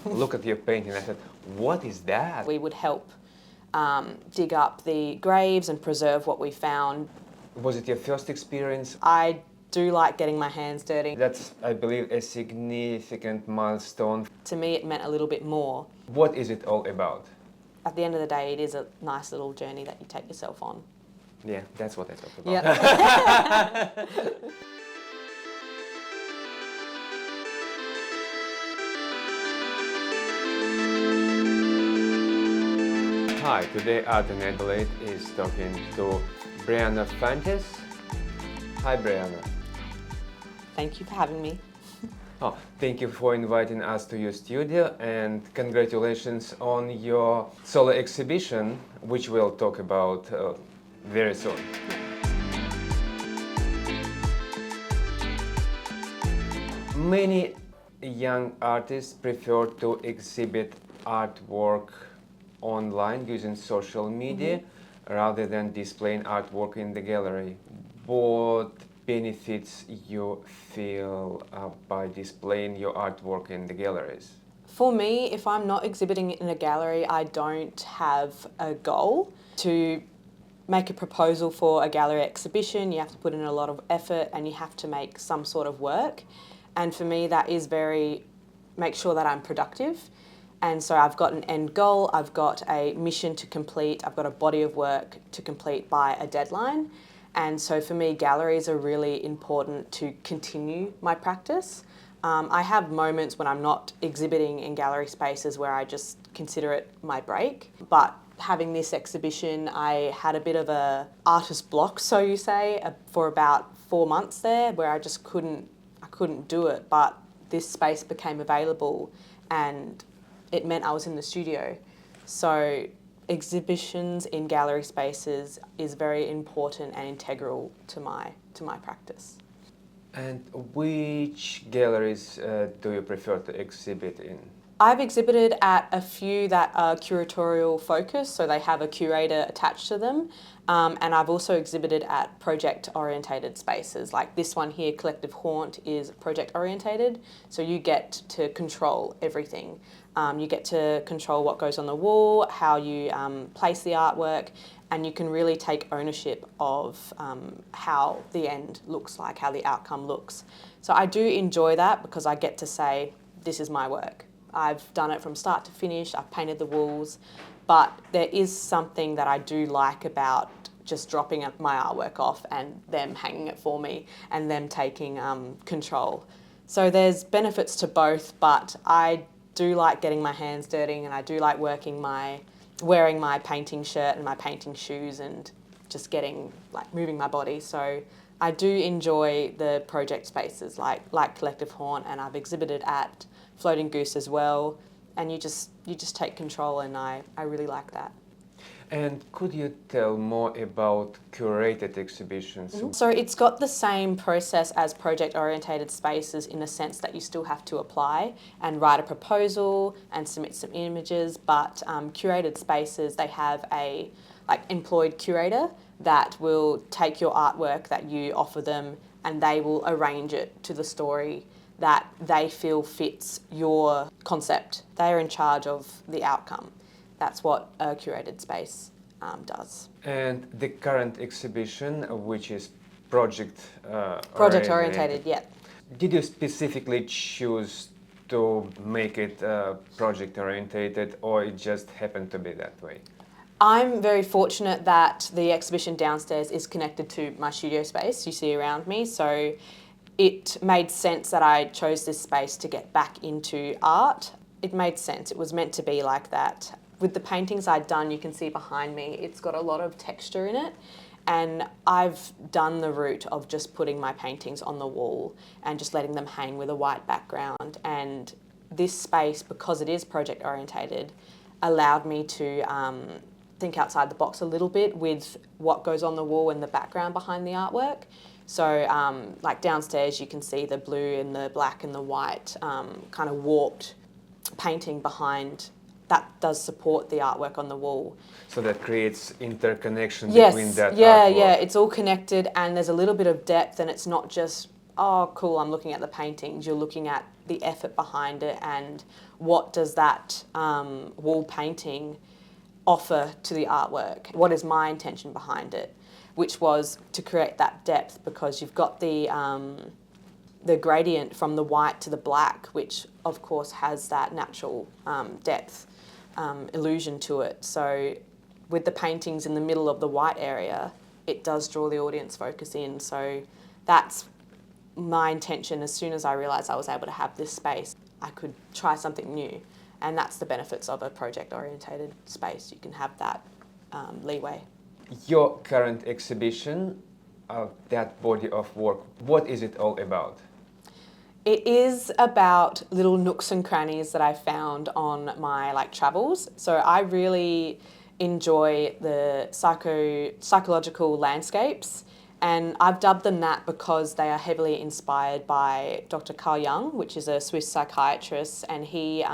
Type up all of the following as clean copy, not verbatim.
look at your painting. I said, what is that? We would help dig up the graves and preserve what we found. Was it your first experience? I do like getting my hands dirty. That's, I believe, a significant milestone. To me, it meant a little bit more. What is it all about? At the end of the day, it is a nice little journey that you take yourself on. Yeah, that's what I talk about. Yeah. Hi, today Art in Adelaide is talking to Brianna Fantis. Hi, Brianna. Thank you for having me. Oh, thank you for inviting us to your studio, and congratulations on your solo exhibition, which we'll talk about very soon. Many young artists prefer to exhibit artwork online using social media rather than displaying artwork in the gallery. What benefits you feel by displaying your artwork in the galleries? For me, if I'm not exhibiting it in a gallery, I don't have a goal. To make a proposal for a gallery exhibition, you have to put in a lot of effort and you have to make some sort of work. And for me, that is make sure that I'm productive. And so I've got an end goal, I've got a mission to complete, I've got a body of work to complete by a deadline. And so for me, galleries are really important to continue my practice. I have moments when I'm not exhibiting in gallery spaces where I just consider it my break. But having this exhibition, I had a bit of a artist block, so you say, for about 4 months there, where I just couldn't do it. But this space became available and it meant I was in the studio. So exhibitions in gallery spaces is very important and integral to my practice. And which galleries do you prefer to exhibit in? I've exhibited at a few that are curatorial focused, so they have a curator attached to them. And I've also exhibited at project-orientated spaces. Like this one here, Collective Haunt, is project-orientated, so you get to control everything. You get to control what goes on the wall, how you place the artwork, and you can really take ownership of how the end looks like, how the outcome looks. So I do enjoy that because I get to say, this is my work. I've done it from start to finish, I've painted the walls, but there is something that I do like about just dropping my artwork off and them hanging it for me and them taking control. So there's benefits to both, but I do like getting my hands dirty and I do like wearing my painting shirt and my painting shoes and just moving my body. So I do enjoy the project spaces like Collective Haunt, and I've exhibited at Floating Goose as well, and you just take control, and I really like that. And could you tell more about curated exhibitions? So it's got the same process as project-orientated spaces in the sense that you still have to apply and write a proposal and submit some images, but curated spaces, they have a employed curator that will take your artwork that you offer them and they will arrange it to the story that they feel fits your concept. They are in charge of the outcome. That's what a curated space does. And the current exhibition, which is project orientated, yeah. Did you specifically choose to make it project orientated, or it just happened to be that way? I'm very fortunate that the exhibition downstairs is connected to my studio space you see around me, so it made sense that I chose this space to get back into art. It made sense, it was meant to be like that. With the paintings I'd done, you can see behind me, it's got a lot of texture in it, and I've done the route of just putting my paintings on the wall and just letting them hang with a white background. And this space, because it is project orientated, allowed me to think outside the box a little bit with what goes on the wall and the background behind the artwork. So like downstairs you can see the blue and the black and the white kind of warped painting behind that does support the artwork on the wall. So that creates interconnection yes, between that yeah, artwork. Yeah, it's all connected and there's a little bit of depth and it's not just oh cool, I'm looking at the paintings. You're looking at the effort behind it and what does that wall painting offer to the artwork? What is my intention behind it? Which was to create that depth, because you've got the gradient from the white to the black, which of course has that natural depth illusion to it. So with the paintings in the middle of the white area, it does draw the audience focus in. So that's my intention. As soon as I realised I was able to have this space, I could try something new. And that's the benefits of a project-orientated space. You can have that leeway. Your current exhibition, that body of work, what is it all about? It is about little nooks and crannies that I found on my travels. So I really enjoy the psychological landscapes, and I've dubbed them that because they are heavily inspired by Dr. Carl Jung, which is a Swiss psychiatrist, and he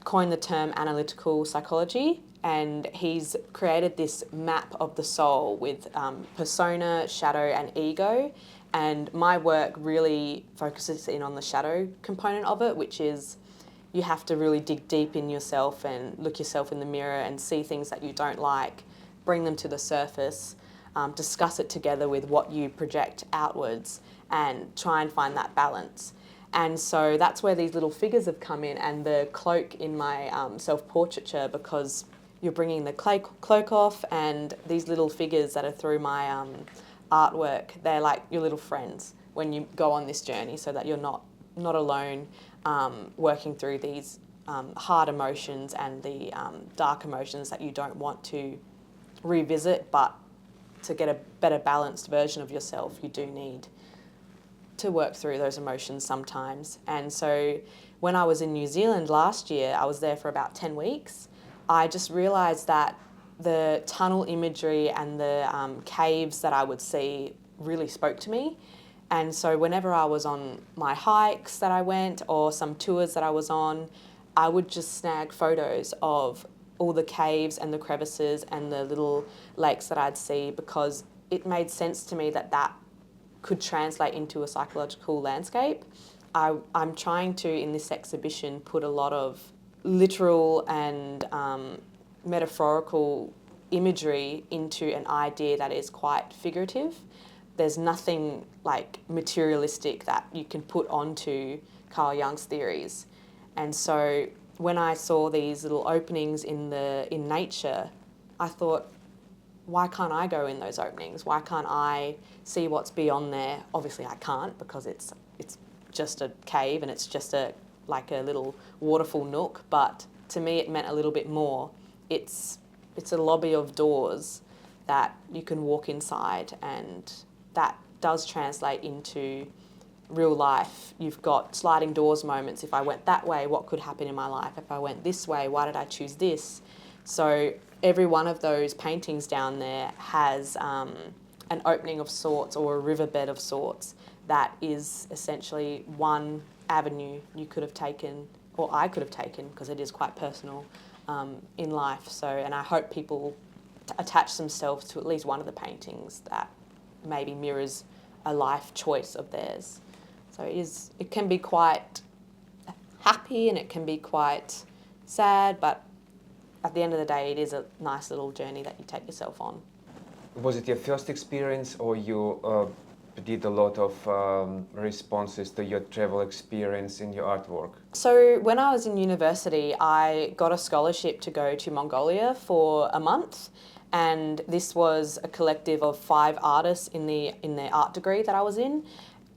coined the term analytical psychology, and he's created this map of the soul with persona, shadow and ego. And my work really focuses in on the shadow component of it, which is you have to really dig deep in yourself and look yourself in the mirror and see things that you don't like, bring them to the surface, discuss it together with what you project outwards and try and find that balance. And so that's where these little figures have come in, and the cloak in my self-portraiture, because you're bringing the cloak off, and these little figures that are through my artwork, they're like your little friends when you go on this journey, so that you're not alone working through these hard emotions and the dark emotions that you don't want to revisit, but to get a better balanced version of yourself, you do need to work through those emotions sometimes. And so when I was in New Zealand last year, I was there for about 10 weeks, I just realised that the tunnel imagery and the caves that I would see really spoke to me. And so whenever I was on my hikes that I went or some tours that I was on, I would just snag photos of all the caves and the crevices and the little lakes that I'd see, because it made sense to me that that could translate into a psychological landscape. I'm trying to, in this exhibition, put a lot of literal and metaphorical imagery into an idea that is quite figurative. There's nothing materialistic that you can put onto Carl Jung's theories. And so when I saw these little openings in nature, I thought, why can't I go in those openings? Why can't I see what's beyond there? Obviously I can't, because it's just a cave and it's just a little waterfall nook, but to me it meant a little bit more. It's a lobby of doors that you can walk inside, and that does translate into real life. You've got sliding doors moments. If I went that way, what could happen in my life? If I went this way, why did I choose this? So every one of those paintings down there has an opening of sorts, or a riverbed of sorts, that is essentially one avenue you could have taken, or I could have taken, because it is quite personal in life. So, and I hope people attach themselves to at least one of the paintings that maybe mirrors a life choice of theirs. So it can be quite happy and it can be quite sad, but at the end of the day, it is a nice little journey that you take yourself on. Was it your first experience, or you did a lot of responses to your travel experience in your artwork? So when I was in university, I got a scholarship to go to Mongolia for a month, and this was a collective of 5 artists in the art degree that I was in,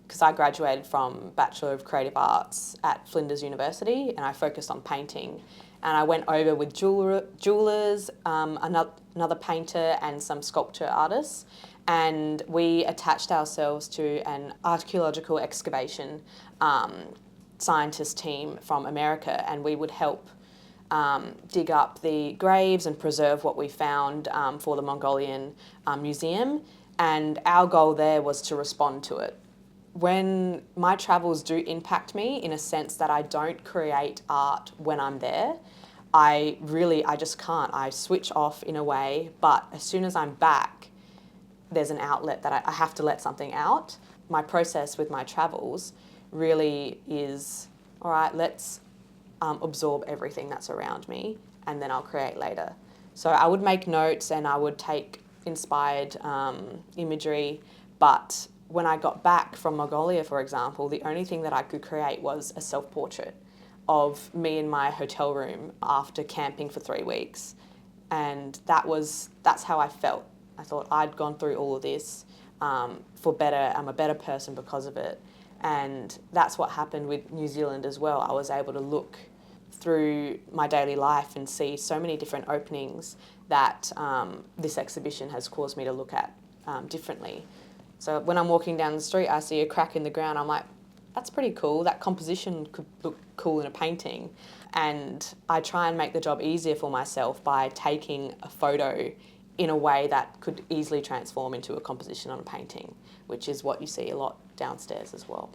because I graduated from Bachelor of Creative Arts at Flinders University, and I focused on painting. And I went over with jewellers, another painter and some sculpture artists, and we attached ourselves to an archaeological excavation scientist team from America, and we would help dig up the graves and preserve what we found for the Mongolian museum, and our goal there was to respond to it. When my travels do impact me in a sense that I don't create art when I'm there, I just can't. I switch off in a way, but as soon as I'm back, there's an outlet that I have to let something out. my process with my travels really is, all right, let's absorb everything that's around me and then I'll create later. So I would make notes and I would take inspired imagery, but when I got back from Mongolia, for example, the only thing that I could create was a self-portrait of me in my hotel room after camping for 3 weeks. And that's how I felt. I thought I'd gone through all of this for better. I'm a better person because of it. And that's what happened with New Zealand as well. I was able to look through my daily life and see so many different openings that this exhibition has caused me to look at differently. So when I'm walking down the street, I see a crack in the ground, I'm like, that's pretty cool. That composition could look cool in a painting. And I try and make the job easier for myself by taking a photo in a way that could easily transform into a composition on a painting, which is what you see a lot downstairs as well.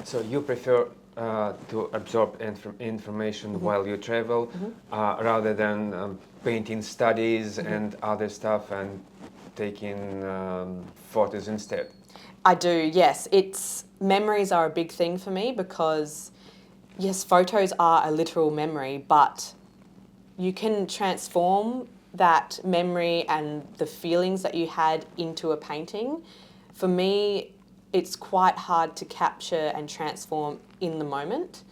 So you prefer to absorb information while you travel rather than painting studies and other stuff and taking photos instead? I do, yes. Memories are a big thing for me because, yes, photos are a literal memory, but you can transform that memory and the feelings that you had into a painting. For me, it's quite hard to capture and transform in the moment.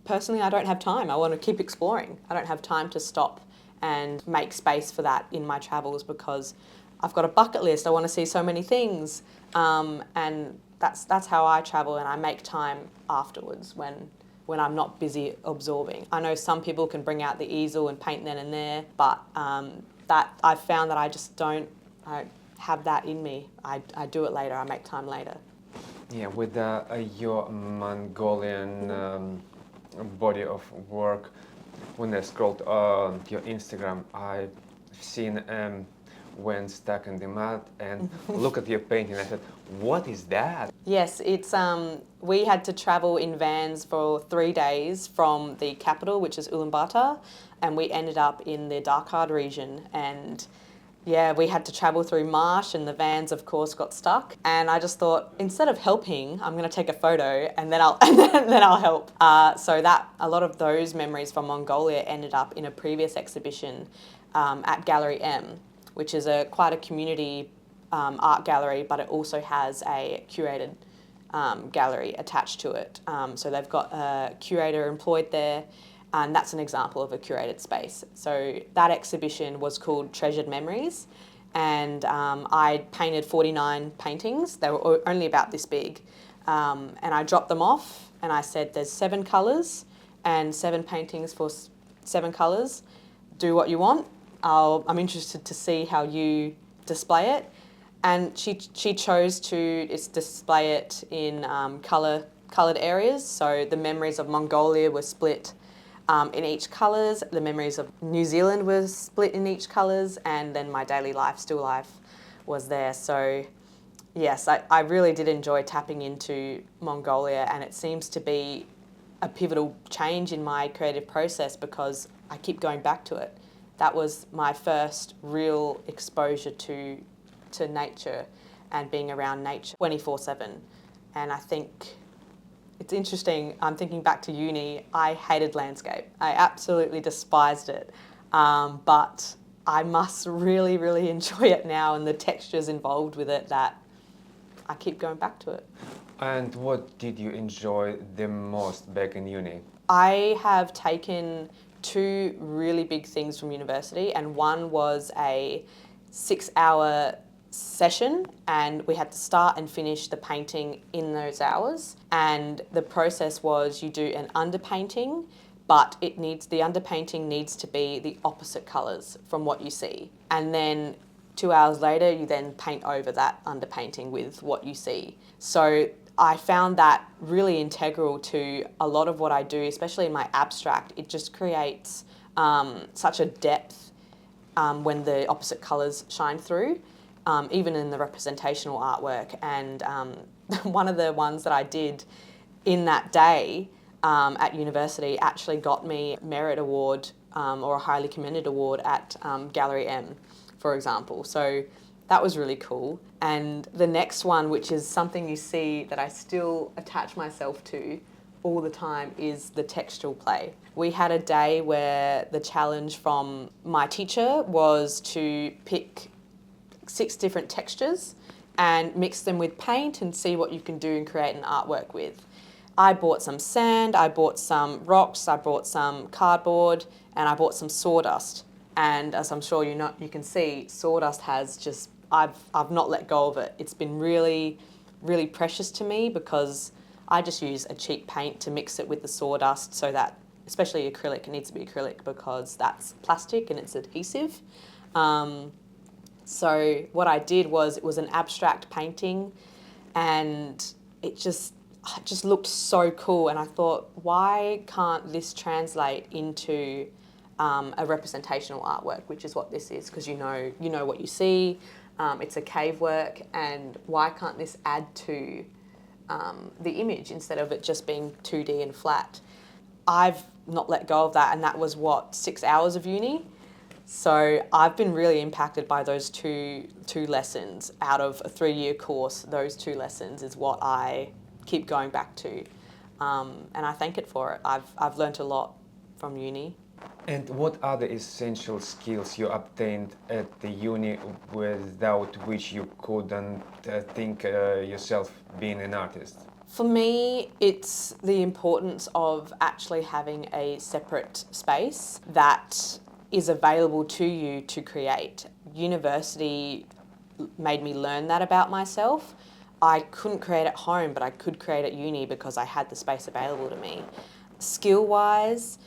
Personally, I don't have time. I want to keep exploring. I don't have time to stop and make space for that in my travels because I've got a bucket list. I want to see so many things. And that's how I travel, and I make time afterwards when I'm not busy absorbing. I know some people can bring out the easel and paint then and there, but that I've found that I just don't have that in me. I do it later. I make time later. Yeah, with your Mongolian body of work, when I scrolled on your Instagram, I've seen when stuck in the mud and look at your painting. I said, what is that? Yes, it's we had to travel in vans for 3 days from the capital, which is Ulaanbaatar, and we ended up in the Darkhad region. And yeah, we had to travel through marsh, and the vans, of course, got stuck. And I just thought, instead of helping, I'm going to take a photo, and then I'll help. So that a lot of those memories from Mongolia ended up in a previous exhibition at Gallery M, which is quite a community art gallery, but it also has a curated gallery attached to it. So they've got a curator employed there, and that's an example of a curated space. So that exhibition was called Treasured Memories, and I painted 49 paintings. They were only about this big, and I dropped them off, and I said, there's 7 colours and 7 paintings for 7 colours. Do what you want. I'm interested to see how you display it. And she chose to display it in coloured areas. So the memories of Mongolia were split in each colours. The memories of New Zealand were split in each colours. And then my daily life, still life, was there. So yes, I really did enjoy tapping into Mongolia, and it seems to be a pivotal change in my creative process because I keep going back to it. That was my first real exposure to nature and being around nature 24/7. And I think it's interesting, I'm thinking back to uni, I hated landscape. I absolutely despised it. But I must really, really enjoy it now, and the textures involved with it that I keep going back to it. And what did you enjoy the most back in uni? I have taken 2 really big things from university, and one was a 6-hour session, and we had to start and finish the painting in those hours. And the process was you do an underpainting, but the underpainting needs to be the opposite colours from what you see. And then 2 hours later, you then paint over that underpainting with what you see. So I found that really integral to a lot of what I do, especially in my abstract. It just creates such a depth when the opposite colours shine through, even in the representational artwork. And one of the ones that I did in that day at university actually got me a merit award or a highly commended award at Gallery M, for example. So That was really cool. And the next one, which is something you see that I still attach myself to all the time, is the textual play. We had a day where the challenge from my teacher was to pick 6 different textures and mix them with paint and see what you can do and create an artwork with. I bought some sand, I bought some rocks, I bought some cardboard, and I bought some sawdust. And as I'm sure you can see, sawdust has just, I've not let go of it. It's been really, really precious to me because I just use a cheap paint to mix it with the sawdust so that, especially acrylic, it needs to be acrylic because that's plastic and it's adhesive. So what I did was, it was an abstract painting and it just looked so cool, and I thought, why can't this translate into a representational artwork, which is what this is, because you know what you see, it's a cave work, and why can't this add to the image instead of it just being 2D and flat? I've not let go of that, and that was 6 hours of uni. So I've been really impacted by those two lessons. Out of a 3-year course, those 2 lessons is what I keep going back to, and I thank it for it. I've learnt a lot from uni. And what are the essential skills you obtained at the uni without which you couldn't think yourself being an artist? For me, it's the importance of actually having a separate space that is available to you to create. University made me learn that about myself. I couldn't create at home, but I could create at uni because I had the space available to me. Skill-wise,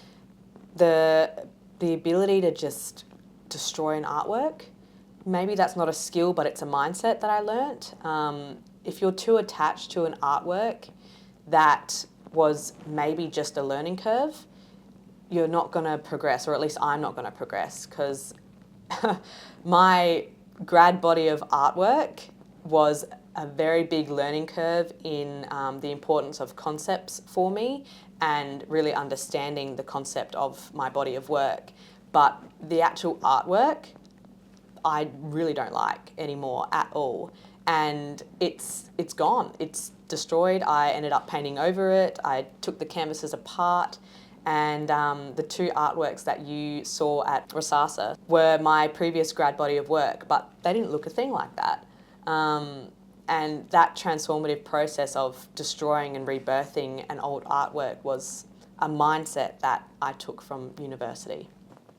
the ability to just destroy an artwork, maybe that's not a skill, but it's a mindset that I learnt. If you're too attached to an artwork that was maybe just a learning curve, you're not going to progress, or at least I'm not going to progress, because my grad body of artwork was a very big learning curve in the importance of concepts for me and really understanding the concept of my body of work. But the actual artwork, I really don't like anymore at all. And it's gone, it's destroyed. I ended up painting over it. I took the canvases apart, and the 2 artworks that you saw at Rasasa were my previous grad body of work, but they didn't look a thing like that. And that transformative process of destroying and rebirthing an old artwork was a mindset that I took from university.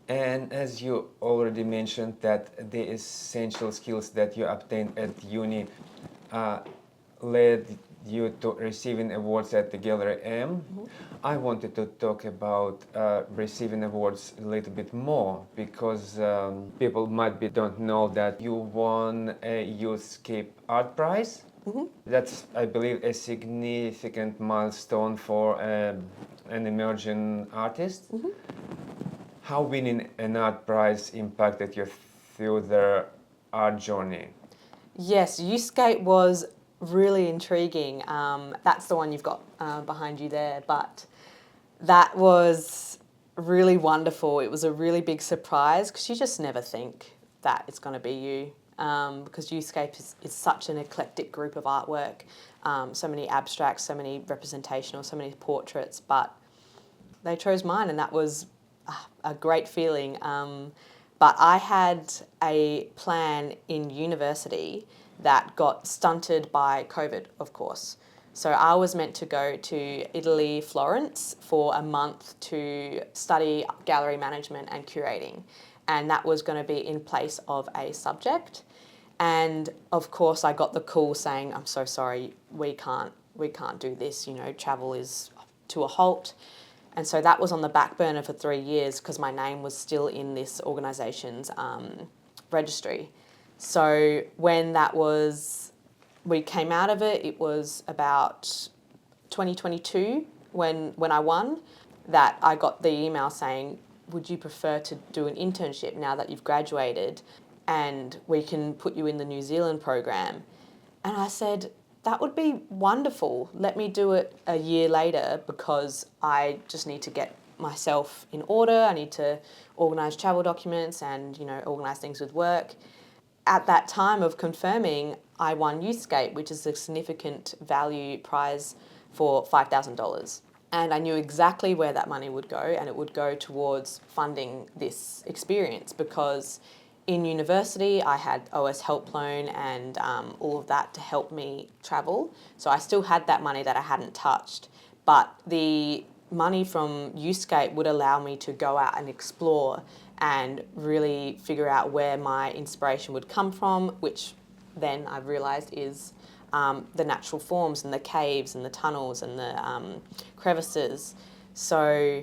And as you already mentioned, that the essential skills that you obtained at uni led you to receiving awards at the Gallery M. Mm-hmm. I wanted to talk about receiving awards a little bit more, because people don't know that you won a Youthscape art prize. Mm-hmm. That's, I believe, a significant milestone for an emerging artist. Mm-hmm. How winning an art prize impacted you through the art journey? Yes, Youthscape was really intriguing. That's the one you've got behind you there, but that was really wonderful. It was a really big surprise because you just never think that it's going to be you, because Youthscape is such an eclectic group of artwork, so many abstracts, so many representational, so many portraits, but they chose mine, and that was a great feeling. But I had a plan in university that got stunted by COVID, of course. So I was meant to go to Italy, Florence, for a month to study gallery management and curating. And that was going to be in place of a subject. And of course I got the call saying, I'm so sorry, we can't do this, travel is to a halt. And so that was on the back burner for 3 years because my name was still in this organisation's registry. So when we came out of it, it was about 2022 when I won, that I got the email saying, would you prefer to do an internship now that you've graduated, and we can put you in the New Zealand program? And I said, that would be wonderful. Let me do it a year later because I just need to get myself in order. I need to organise travel documents and, organise things with work. at that time of confirming, I won Youthscape, which is a significant value prize for $5,000. And I knew exactly where that money would go, and it would go towards funding this experience, because in university I had OS Help Loan and all of that to help me travel. So I still had that money that I hadn't touched, but the money from Youthscape would allow me to go out and explore and really figure out where my inspiration would come from, which then I've realised is the natural forms and the caves and the tunnels and the crevices. So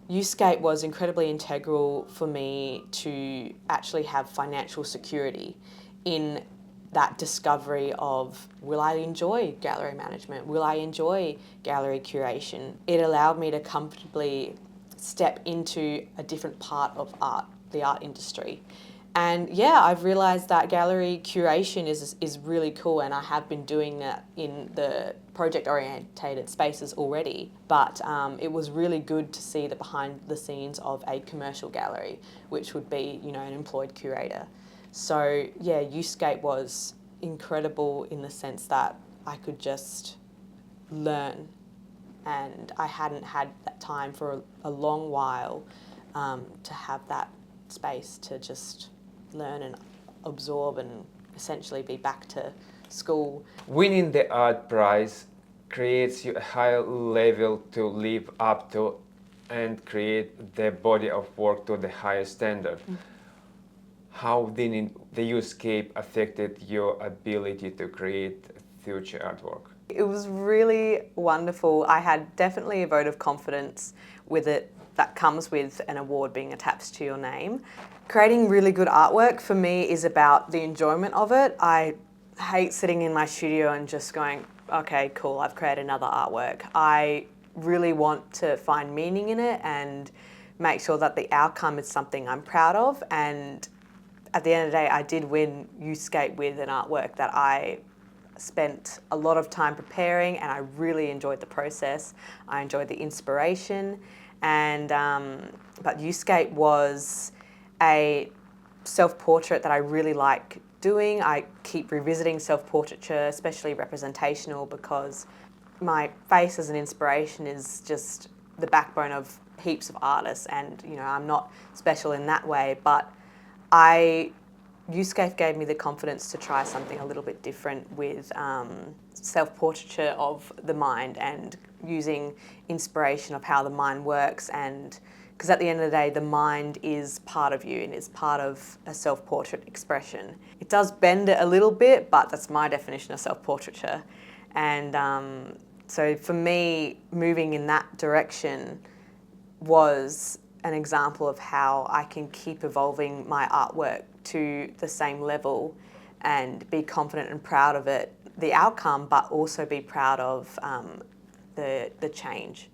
Youthscape was incredibly integral for me to actually have financial security in that discovery of, will I enjoy gallery management? Will I enjoy gallery curation? It allowed me to comfortably step into a different part of art, the art industry. And yeah, I've realised that gallery curation is really cool, and I have been doing that in the project-orientated spaces already. But it was really good to see the behind the scenes of a commercial gallery, which would be, you know, an employed curator. So yeah, Youthscape was incredible in the sense that I could just learn, and I hadn't had that time for a long while to have that space to just learn and absorb and essentially be back to school. Winning the art prize creates you a higher level to live up to and create the body of work to the highest standard. How did the Youthscape affected your ability to create future artwork? It was really wonderful. I had definitely a vote of confidence with it that comes with an award being attached to your name. Creating really good artwork for me is about the enjoyment of it. I hate sitting in my studio and just going, okay, cool, I've created another artwork. I really want to find meaning in it and make sure that the outcome is something I'm proud of. And at the end of the day, I did win Youthscape with an artwork that I spent a lot of time preparing, and I really enjoyed the process. I enjoyed the inspiration, and but Youthscape was a self-portrait that I really like doing. I keep revisiting self-portraiture, especially representational, because my face as an inspiration is just the backbone of heaps of artists, and you know, I'm not special in that way, but Youthscape gave me the confidence to try something a little bit different with self-portraiture of the mind and using inspiration of how the mind works, and because at the end of the day, the mind is part of you and is part of a self-portrait expression. It does bend it a little bit, but that's my definition of self-portraiture. And so for me, moving in that direction was an example of how I can keep evolving my artwork to the same level and be confident and proud of it, the outcome, but also be proud of the change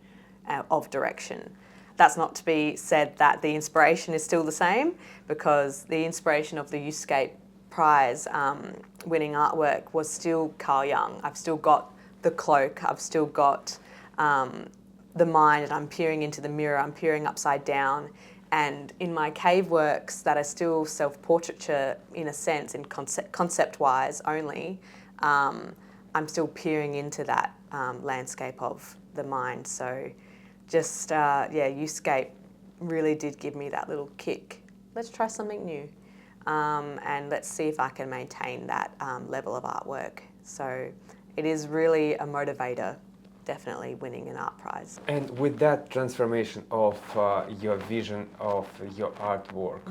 of direction. That's not to be said that the inspiration is still the same, because the inspiration of the Youthscape Prize winning artwork was still Carl Jung. I've still got the cloak, I've still got the mind, and I'm peering into the mirror, I'm peering upside down. And in my cave works that are still self-portraiture in a sense, in concept-wise only, I'm still peering into that landscape of the mind. So just, yeah, Youthscape really did give me that little kick. Let's try something new, and let's see if I can maintain that level of artwork. So it is really a motivator, definitely winning an art prize. And with that transformation of your vision of your artwork,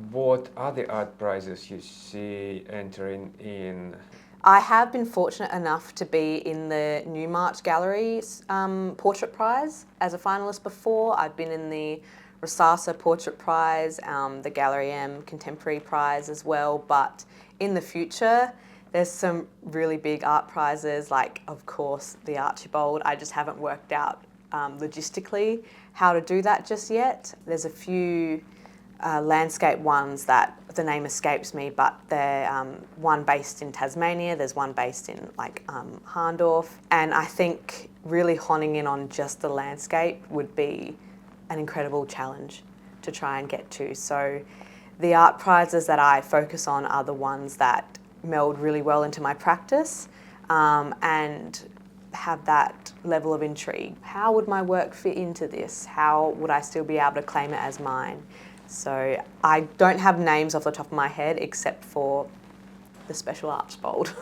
what are the art prizes you see entering in? I have been fortunate enough to be in the Newmarch Gallery's Portrait Prize as a finalist before. I've been in the Rosasa Portrait Prize, the Gallery M Contemporary Prize as well, but in the future there's some really big art prizes, like of course the Archibald. I just haven't worked out logistically how to do that just yet. There's a few landscape ones that the name escapes me, but they're one based in Tasmania, there's one based in like Harndorf, and I think really honing in on just the landscape would be an incredible challenge to try and get to. So The art prizes that I focus on are the ones that meld really well into my practice and have that level of intrigue. How would my work fit into this? How would I still be able to claim it as mine? So I don't have names off the top of my head except for the Special Arts Bold.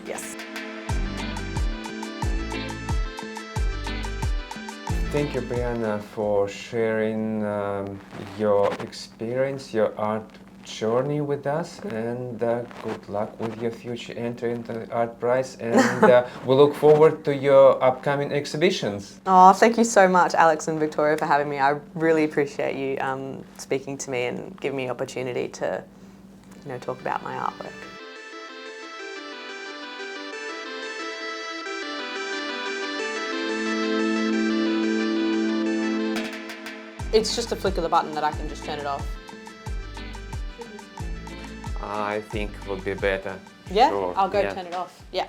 Yes. Thank you, Brianna, for sharing your experience, your art journey with us, and good luck with your future entry into the art prize, and we look forward to your upcoming exhibitions. Oh, thank you so much, Alex and Victoria, for having me. I really appreciate you speaking to me and giving me the opportunity to, talk about my artwork. It's just a flick of the button that I can just turn it off. I think would be better. Yeah, Sure. I'll go yeah. turn it off. Yeah.